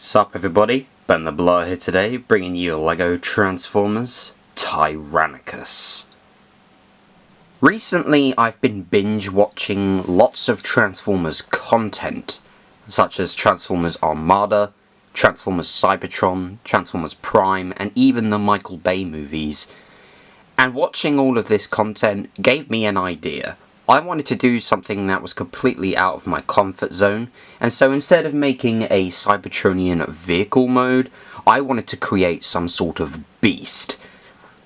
Sup everybody, Ben the Blur here today, bringing you LEGO Transformers Tyrannicus. Recently I've been binge watching lots of Transformers content, such as Transformers Armada, Transformers Cybertron, Transformers Prime, and even the Michael Bay movies. And watching all of this content gave me an idea. I wanted to do something that was completely out of my comfort zone, and so instead of making a Cybertronian vehicle mode, I wanted to create some sort of beast.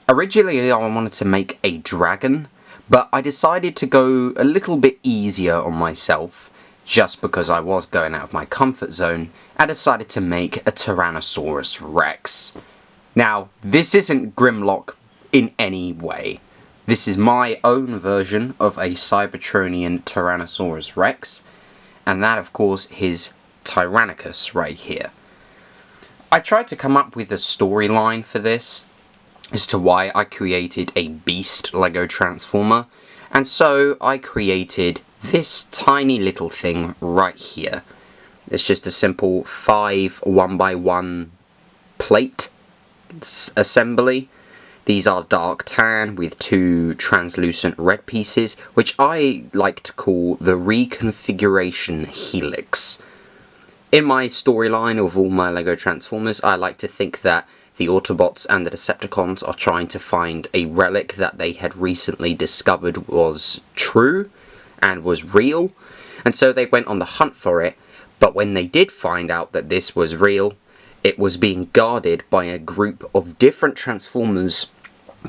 Originally I wanted to make a dragon, but I decided to go a little bit easier on myself, just because I was going out of my comfort zone, and decided to make a Tyrannosaurus Rex. Now, this isn't Grimlock in any way. This is my own version of a Cybertronian Tyrannosaurus Rex, and that of course is Tyrannicus right here. I tried to come up with a storyline for this as to why I created a beast LEGO Transformer, and so I created this tiny little thing right here. It's just a simple 5 1x1 plate assembly. These are dark tan with 2 translucent red pieces, which I like to call the Reconfiguration Helix. In my storyline of all my LEGO Transformers, I like to think that the Autobots and the Decepticons are trying to find a relic that they had recently discovered was true and was real, and so they went on the hunt for it, but when they did find out that this was real, it was being guarded by a group of different Transformers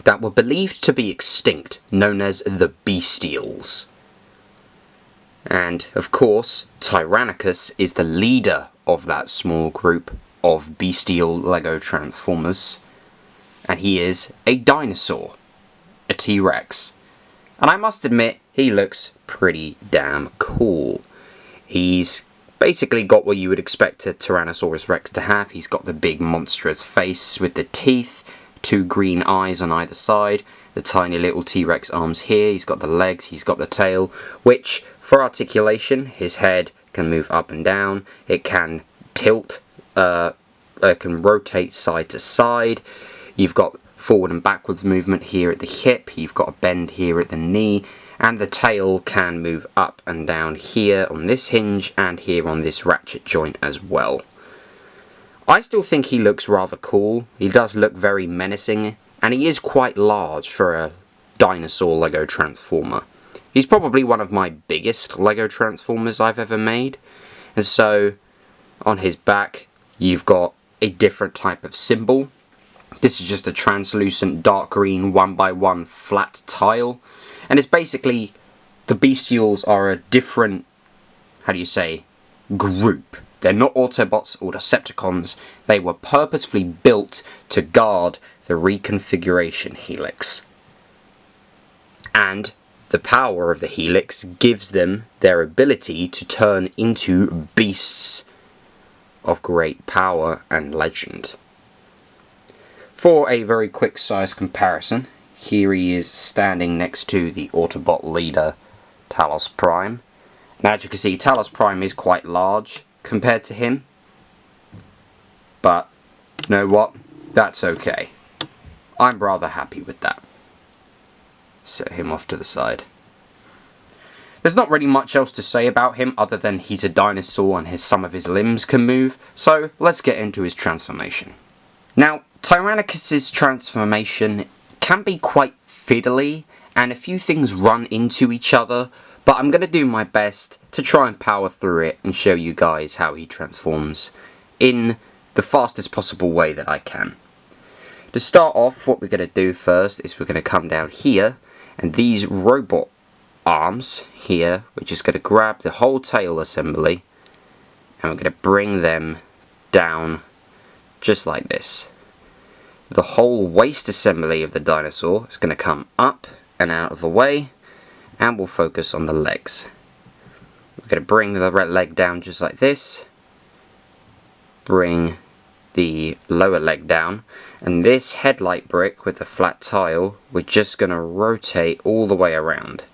that were believed to be extinct, known as the Beastials. And, of course, Tyrannicus is the leader of that small group of bestial LEGO Transformers, and he is a dinosaur, a T-Rex. And I must admit, he looks pretty damn cool. He's basically got what you would expect a Tyrannosaurus Rex to have. He's got the big monstrous face with the teeth, 2 green eyes on either side, the tiny little T-Rex arms here, he's got the legs, he's got the tail, which, for articulation, his head can move up and down, it can tilt, can rotate side to side, you've got forward and backwards movement here at the hip, you've got a bend here at the knee, and the tail can move up and down here on this hinge and here on this ratchet joint as well. I still think he looks rather cool. He does look very menacing, and he is quite large for a dinosaur LEGO Transformer. He's probably one of my biggest LEGO Transformers I've ever made, and so on his back you've got a different type of symbol. This is just a translucent dark green 1x1 flat tile, and it's basically the Beastials are a different, group. They're not Autobots or Decepticons, they were purposefully built to guard the Reconfiguration Helix. And the power of the Helix gives them their ability to turn into beasts of great power and legend. For a very quick size comparison, here he is standing next to the Autobot leader Talos Prime. Now as you can see, Talos Prime is quite large compared to him, but you know what, that's okay. I'm rather happy with that. Set him off to the side. There's not really much else to say about him other than he's a dinosaur and some of his limbs can move, so let's get into his transformation. Now, Tyrannicus' transformation can be quite fiddly and a few things run into each other, but I'm going to do my best to try and power through it and show you guys how he transforms in the fastest possible way that I can. To start off, what we're going to do first is we're going to come down here, and these robot arms here, we're just going to grab the whole tail assembly, and we're going to bring them down just like this. The whole waist assembly of the dinosaur is going to come up and out of the way, and we'll focus on the legs. We're going to bring the red leg down just like this, bring the lower leg down, and this headlight brick with the flat tile, we're just going to rotate all the way around.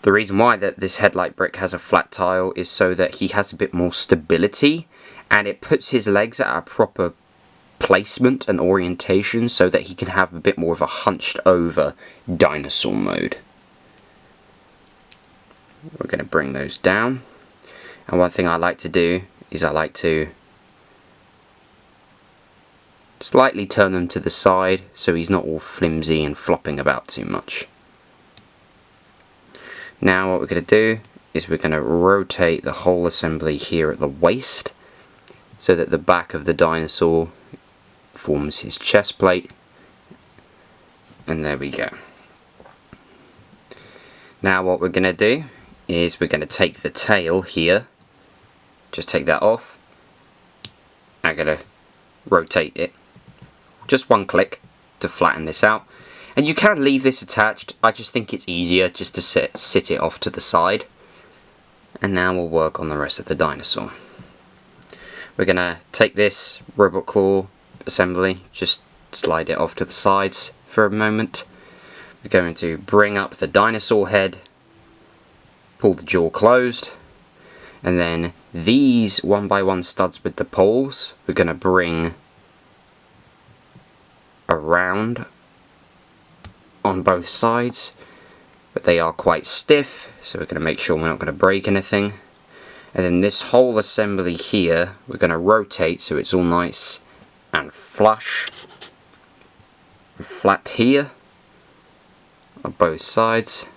The reason why that this headlight brick has a flat tile is so that he has a bit more stability and it puts his legs at a proper placement and orientation so that he can have a bit more of a hunched over dinosaur mode. We're going to bring those down, and one thing I like to do is I like to slightly turn them to the side so he's not all flimsy and flopping about too much. Now what we're going to do is we're going to rotate the whole assembly here at the waist so that the back of the dinosaur forms his chest plate, and there we go. Now what we're going to do is we're going to take the tail here, just take that off. I'm going to rotate it, just one click to flatten this out, and you can leave this attached. I just think it's easier just to sit it off to the side. And now we'll work on the rest of the dinosaur. We're going to take this robot claw assembly, just slide it off to the sides for a moment. We're going to bring up the dinosaur head, pull the jaw closed, and then these 1x1 studs with the poles we're going to bring around on both sides, but they are quite stiff, so we're going to make sure we're not going to break anything. And then this whole assembly here we're going to rotate so it's all nice and flush and flat here on both sides.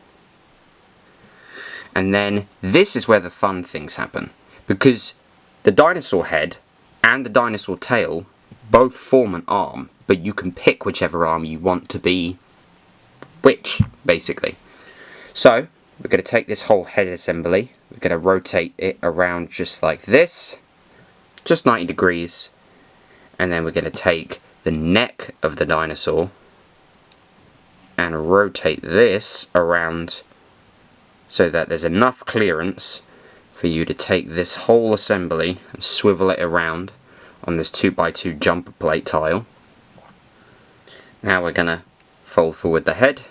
And then this is where the fun things happen, because the dinosaur head and the dinosaur tail both form an arm, but you can pick whichever arm you want to be which, basically. So we're going to take this whole head assembly, we're going to rotate it around just like this, just 90 degrees, and then we're going to take the neck of the dinosaur and rotate this around so that there's enough clearance for you to take this whole assembly and swivel it around on this 2x2 jumper plate tile. Now we're going to fold forward the head,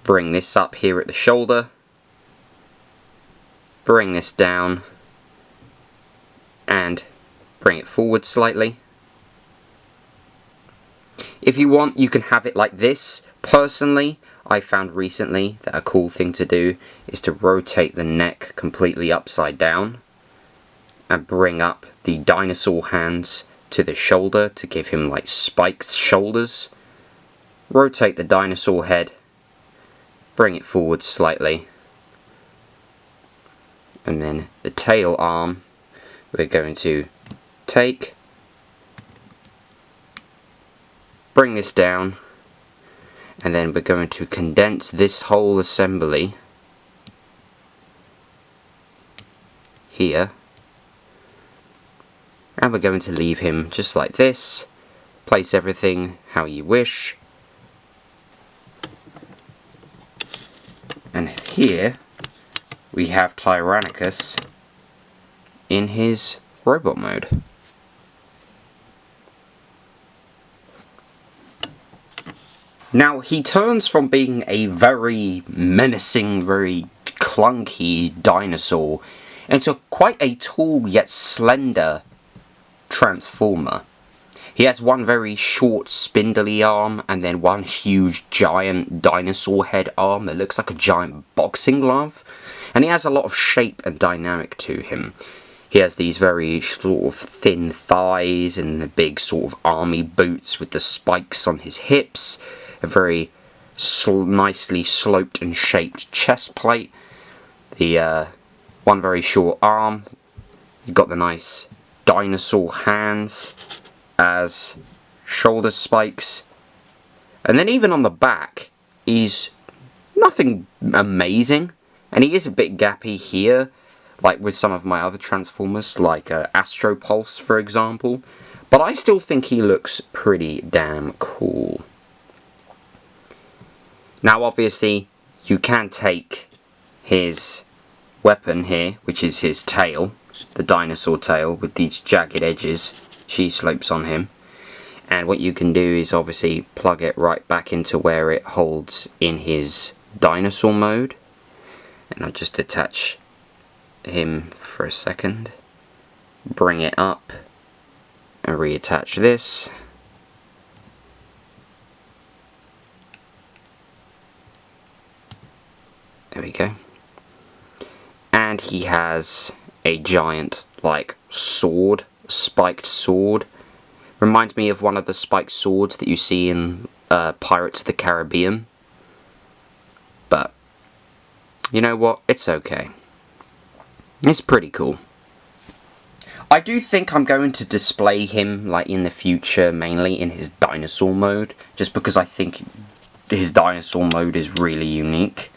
bring this up here at the shoulder, bring this down and bring it forward slightly. If you want, you can have it like this. Personally, I found recently that a cool thing to do is to rotate the neck completely upside down and bring up the dinosaur hands to the shoulder to give him like spiked shoulders. Rotate the dinosaur head, bring it forward slightly, and then the tail arm we're going to take, bring this down, and then we're going to condense this whole assembly here, and we're going to leave him just like this. Place everything how you wish, and here we have Tyrannicus in his robot mode. Now he turns from being a very menacing, very clunky dinosaur into quite a tall yet slender transformer. He has one very short spindly arm and then one huge giant dinosaur head arm that looks like a giant boxing glove, and he has a lot of shape and dynamic to him. He has these very sort of thin thighs and the big sort of army boots with the spikes on his hips, a very nicely sloped and shaped chest plate, the one very short arm. You've got the nice dinosaur hands as shoulder spikes, and then even on the back he's nothing amazing, and he is a bit gappy here like with some of my other Transformers like Astro Pulse for example, but I still think he looks pretty damn cool. Now obviously you can take his weapon here, which is his tail, the dinosaur tail with these jagged edges, cheese slopes on him, and what you can do is obviously plug it right back into where it holds in his dinosaur mode, and I'll just attach him for a second. bring it up and reattach this. There we go. And he has a giant, like, sword, spiked sword. Reminds me of one of the spiked swords that you see in Pirates of the Caribbean. But, you know what? It's okay. It's pretty cool. I do think I'm going to display him, like, in the future, mainly in his dinosaur mode. Just because I think his dinosaur mode is really unique.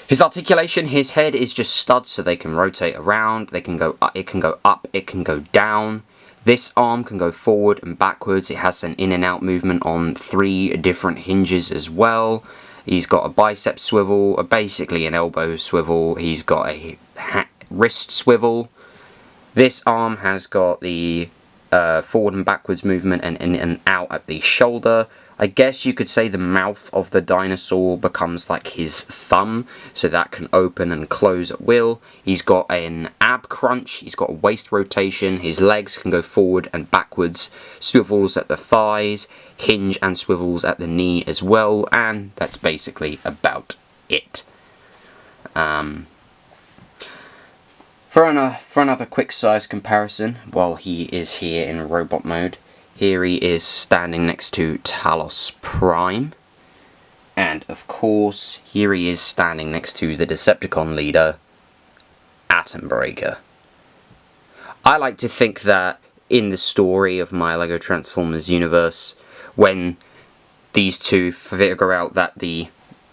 His articulation, his head is just studs so they can rotate around, they can go up, it can go up, it can go down. This arm can go forward and backwards, it has an in and out movement on 3 different hinges as well. He's got a bicep swivel, basically an elbow swivel, he's got a wrist swivel. This arm has got the forward and backwards movement and in and out at the shoulder. I guess you could say the mouth of the dinosaur becomes like his thumb, so that can open and close at will. He's got an ab crunch, he's got a waist rotation, his legs can go forward and backwards, swivels at the thighs, hinge and swivels at the knee as well, and that's basically about it. For another quick size comparison, while he is here in robot mode, here he is standing next to Talos Prime, and of course, here he is standing next to the Decepticon leader, Atom Breaker. I like to think that in the story of my LEGO Transformers universe, when these two figure out that the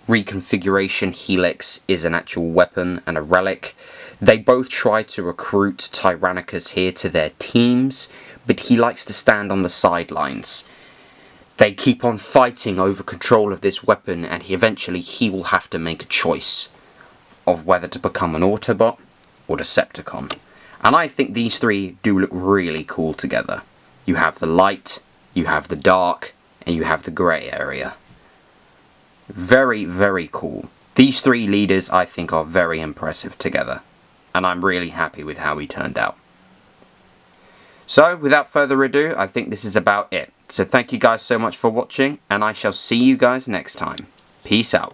Reconfiguration Helix is an actual weapon and a relic, they both try to recruit Tyrannicus here to their teams, but he likes to stand on the sidelines. They keep on fighting over control of this weapon, and eventually he will have to make a choice of whether to become an Autobot or Decepticon. And I think these three do look really cool together. You have the light, you have the dark, and you have the grey area. Very, very cool. These three leaders I think are very impressive together, and I'm really happy with how he turned out. So, without further ado, I think this is about it. So thank you guys so much for watching, and I shall see you guys next time. Peace out.